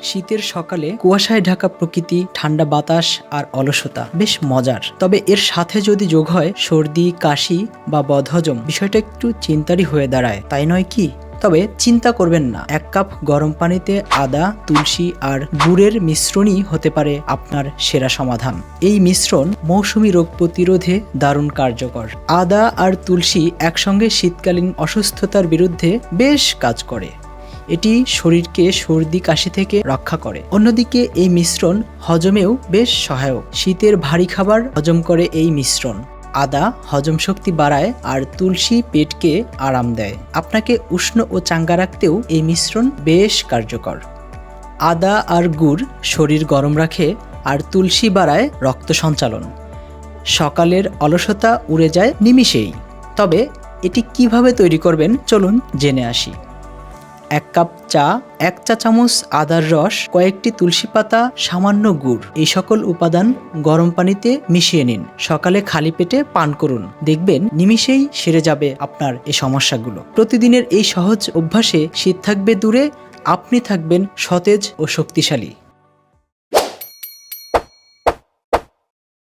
শীতের সকালে কুয়াশায় ঢাকা প্রকৃতি, ঠান্ডা বাতাস আর অলসতা বেশ মজার। তবে এর সাথে যদি যোগ হয় সর্দি, কাশি বা বদহজম, বিষয়টা একটু চিন্তারই হয়ে দাঁড়ায়, তাই নয় কি? তবে চিন্তা করবেন না, 1 কাপ গরম পানিতে আদা, তুলসী আর গুড়ের মিশ্রণই হতে পারে আপনার সেরা সমাধান। এই মিশ্রণ মৌসুমী রোগ প্রতিরোধে দারুণ কার্যকর। আদা আর তুলসী একসঙ্গে শীতকালীন অসুস্থতার বিরুদ্ধে বেশ কাজ করে। এটি শরীরকে সর্দি, কাশি থেকে রক্ষা করে। অন্যদিকে এই মিশ্রণ হজমেও বেশ সহায়ক। শীতের ভারী খাবার হজম করে এই মিশ্রণ। আদা হজম শক্তি বাড়ায় আর তুলসী পেটকে আরাম দেয়। আপনাকে উষ্ণ ও চাঙ্গা রাখতেও এই মিশ্রণ বেশ কার্যকর। আদা আর গুড় শরীর গরম রাখে আর তুলসী বাড়ায় রক্ত সঞ্চালন। সকালের অলসতা উড়ে যায় নিমিষেই। তবে এটি কিভাবে তৈরি করবেন চলুন জেনে আসি। 1 কাপ চা, 1 চা চামচ আদার রস, কয়েকটি তুলসী পাতা, সামান্য গুড়, এই সকল উপাদান গরম পানিতে মিশিয়ে নিন। সকালে খালি পেটে পান করুন, দেখবেন নিমিষেই সেরে যাবে আপনার এই সমস্যাগুলো। প্রতিদিনের এই সহজ অভ্যাসে শীত থাকবে দূরে, আপনি থাকবেন সতেজ ও শক্তিশালী।